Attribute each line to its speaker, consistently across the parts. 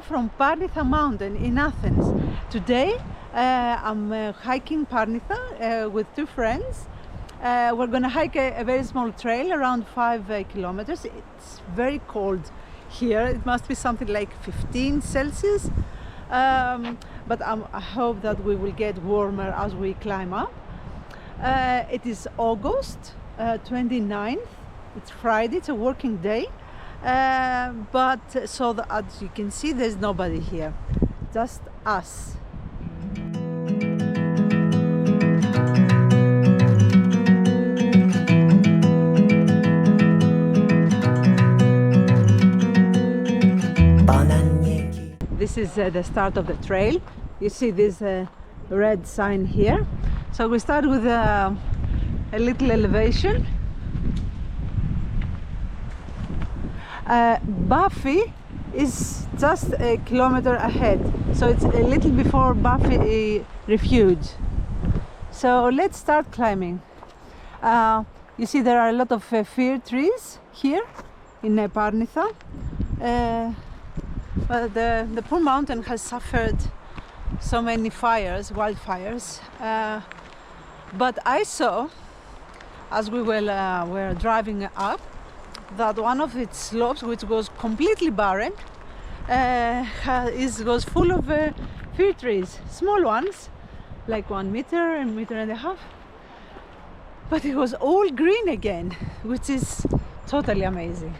Speaker 1: from Parnitha mountain in Athens. Today I'm hiking Parnitha with two friends. We're going to hike a very small trail around 5 kilometers. It's very cold here. It must be something like 15 Celsius. But I hope that we will get warmer as we climb up. It is August 29th. It's Friday. It's a working day. But so that, as you can see, there's nobody here, just us. This is the start of the trail. You see this red sign here. So we start with a little elevation. Bafi is just a kilometer ahead, so it's a little before Bafi refuge. So let's start climbing. You see there are a lot of fir trees here in Parnitha. But the poor mountain has suffered so many fires, wildfires. But I saw, as we were driving up, that one of its slopes, which was completely barren, was full of fir trees, small ones, like 1 meter and meter and a half. But it was all green again, which is totally amazing.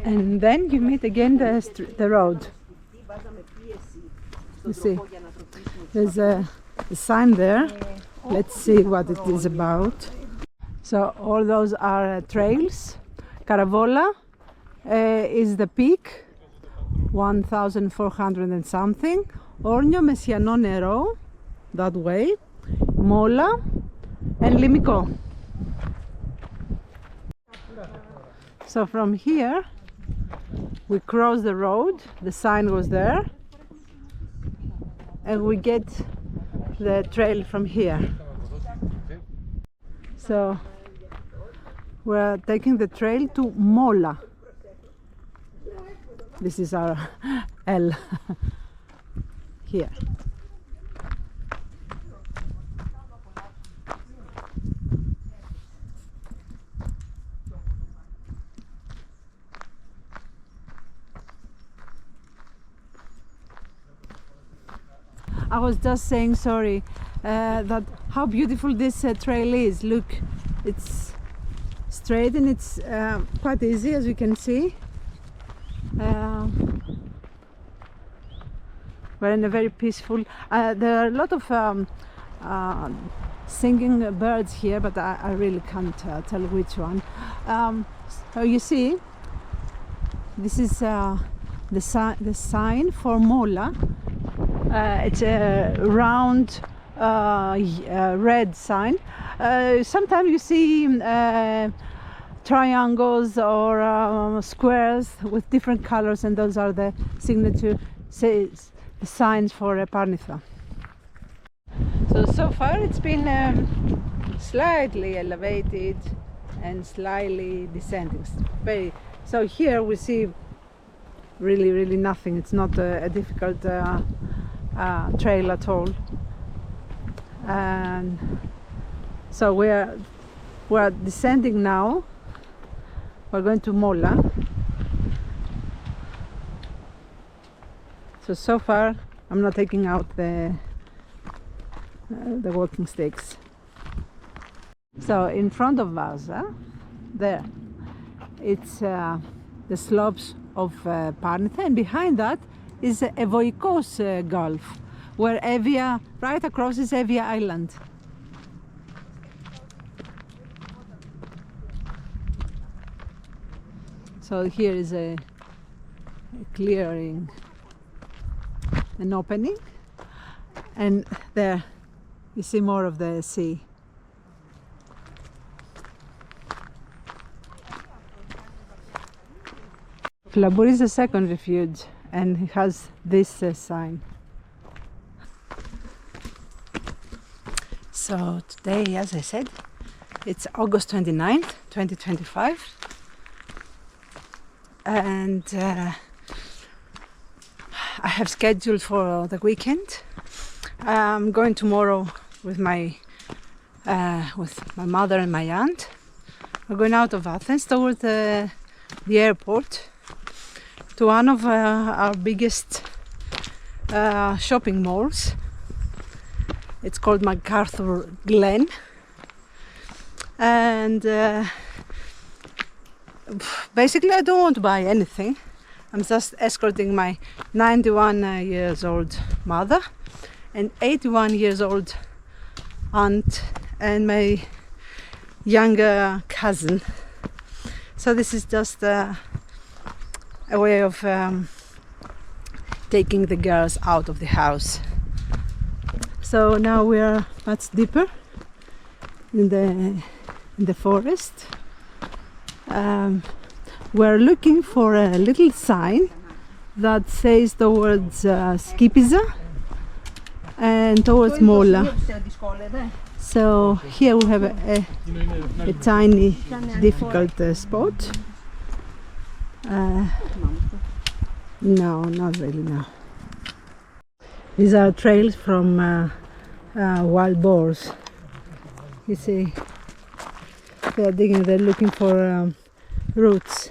Speaker 1: And then you meet again the road. You see, there's a sign there. Let's see what it is about. So all those are trails. Caravola is the peak, 1,400 and something. Ornio Messiano Nero, that way. Mola and Limiko. So from here we cross the road, the sign was there, and we get the trail from here. So we're taking the trail to Mola. This is our L here. I was just saying, sorry, that how beautiful this trail is. Look, it's straight and it's quite easy, as you can see. We're in a very peaceful. There are a lot of singing birds here, but I really can't tell which one. So you see, this is the sign for Mola. It's a round red sign. Sometimes you see triangles or squares with different colors, and those are the signature the signs for Parnitha. So far it's been slightly elevated and slightly descending. So here we see really nothing. It's not a difficult trail at all, and so we're descending now. We're going to Mola. So far I'm not taking out the walking sticks. So in front of us, there, it's the slopes of Parnitha, and behind that is Evoikos Gulf, where Evia, right across is Evia Island. So here is a clearing, an opening, and there you see more of the sea. Flabour is the second refuge, and it has this sign. So today, as I said, It's August 29th, 2025, and I have scheduled for the weekend. I'm going tomorrow with my mother and my aunt. We're going out of Athens towards the airport to one of our biggest shopping malls. It's called MacArthur Glen, and basically I don't want to buy anything. I'm just escorting my 91 years old mother and 81 years old aunt and my younger cousin. So this is just a way of taking the girls out of the house. So now we are much deeper in the forest. We're looking for a little sign that says towards Skipiza and towards Mola. So here we have a tiny, difficult spot. No, not really, no. These are trails from wild boars. You see, they're digging, they're looking for roots.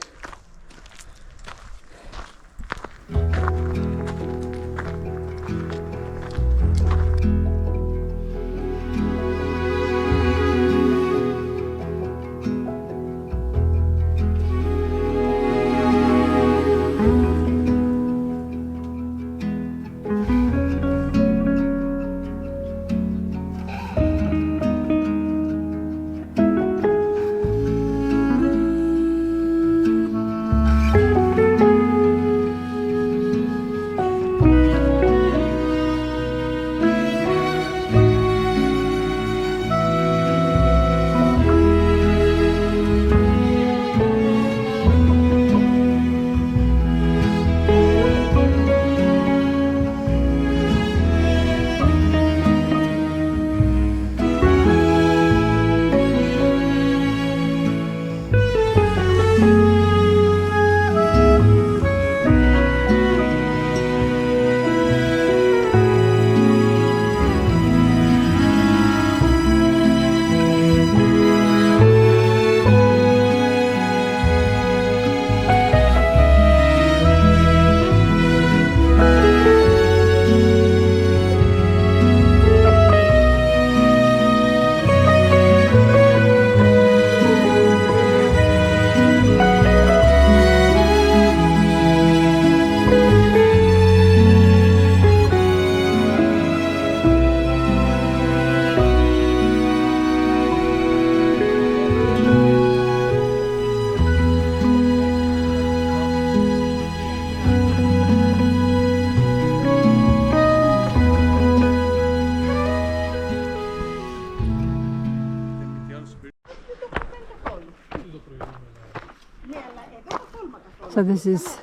Speaker 1: So this is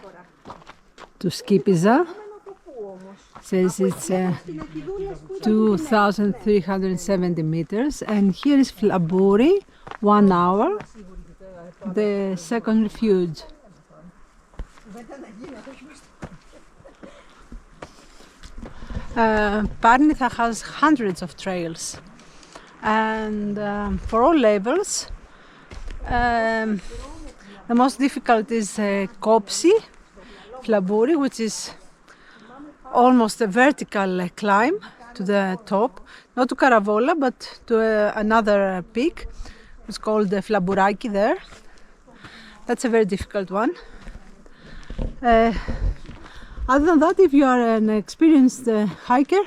Speaker 1: to Skipiza. Says it's 2,370 meters, and here is Flabouri, 1 hour, the second refuge. Parnitha has hundreds of trails, and for all levels. The most difficult is Kopsi, Flabouri, which is almost a vertical climb to the top, not to Caravola, but to another peak. It's called the Flabouraki there. That's a very difficult one. Other than that, if you are an experienced hiker,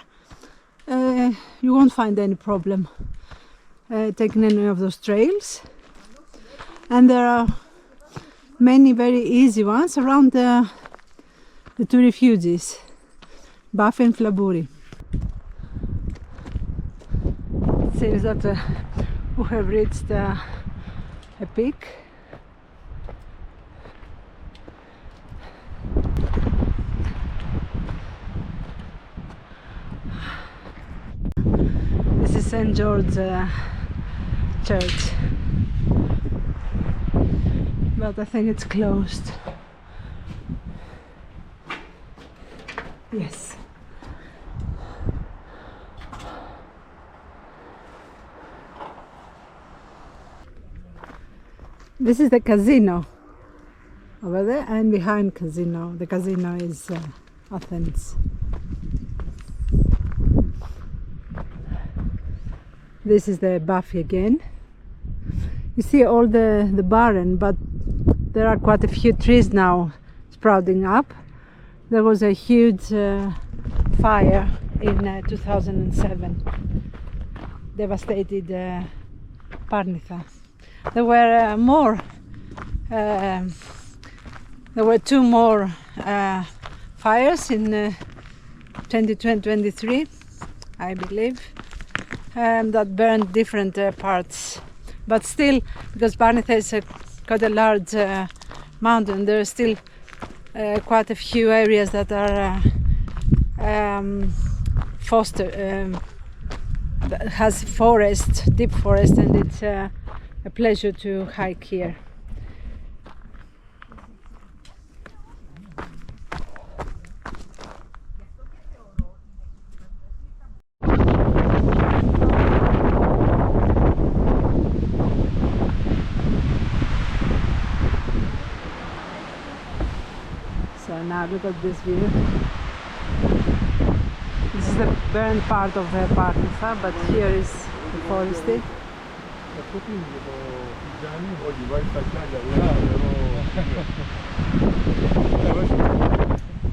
Speaker 1: you won't find any problem taking any of those trails. And there are many very easy ones around the two refuges, Bafi and Flabouri. It seems that we have reached a peak. This is St. George Church. but I think it's closed. Yes. This is the casino over there, and behind casino, the casino is Athens. This is the Bafi again. You see all the barren, but there are quite a few trees now sprouting up. There was a huge fire in 2007, devastated Parnitha. There were there were two more fires in 2023, I believe, that burned different parts. But still, because Parnitha is quite a large mountain, there are still quite a few areas that are that has forest, deep forest, and it's a pleasure to hike here. So now look at this view. This is the burned part of Parnitha, but here is the forested.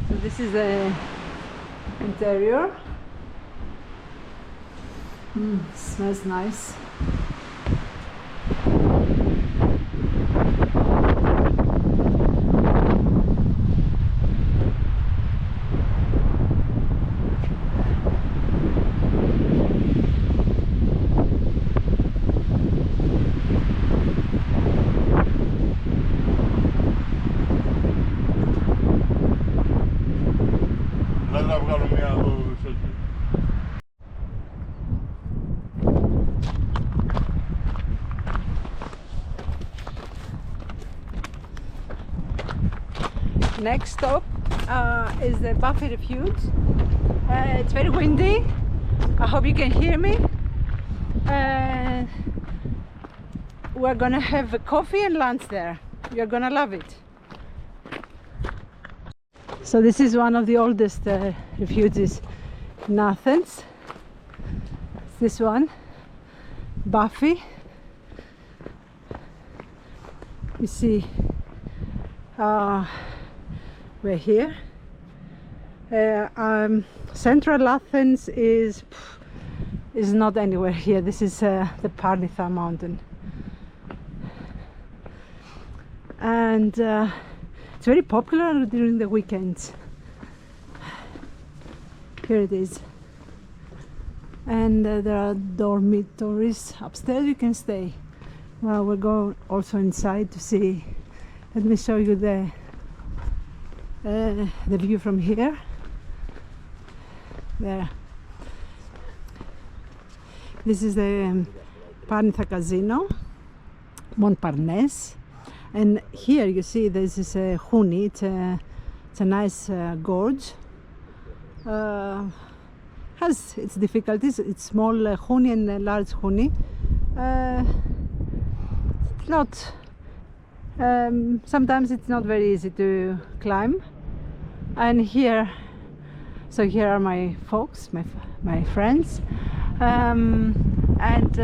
Speaker 1: So this is the interior. Smells nice. Next stop is the Bafi refuge. It's very windy. I hope you can hear me. We're gonna have a coffee and lunch there. You're gonna love it. So this is one of the oldest refuges in Athens. It's this one, Bafi. You see, we're here. Central Athens is not anywhere here. This is the Parnitha mountain, and it's very popular during the weekends. Here it is, and there are dormitories upstairs. You can stay. Well, we'll go also inside to see. Let me show you the view from here. There. This is the Parnitha Casino, Montparnasse, and here you see this is a huni. It's a nice gorge. Has its difficulties. It's small huni and a large huni. It's not. Sometimes it's not very easy to climb. And here, so here are my folks, my friends, and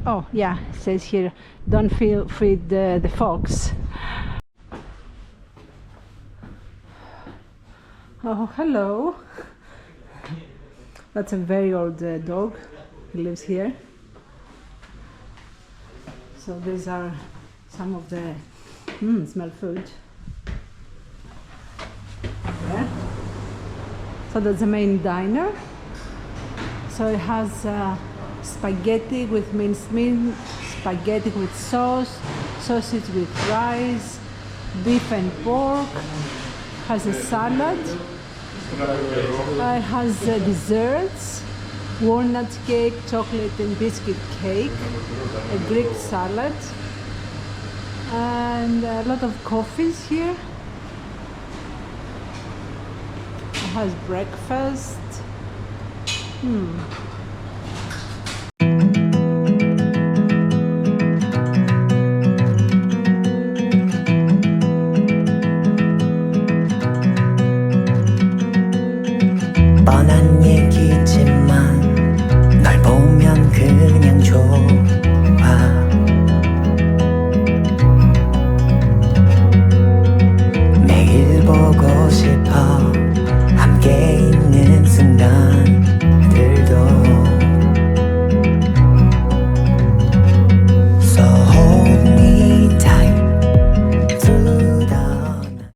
Speaker 1: oh yeah, it says here, don't feed the fox. Oh, hello. That's a very old dog. He lives here. So these are some of the smell food. There. So that's the main diner. So it has spaghetti with minced meat, spaghetti with sauce, sausage with rice, beef and pork. Has a salad. It has desserts, walnut cake, chocolate and biscuit cake, a Greek salad, And a lot of coffees here. It has breakfast.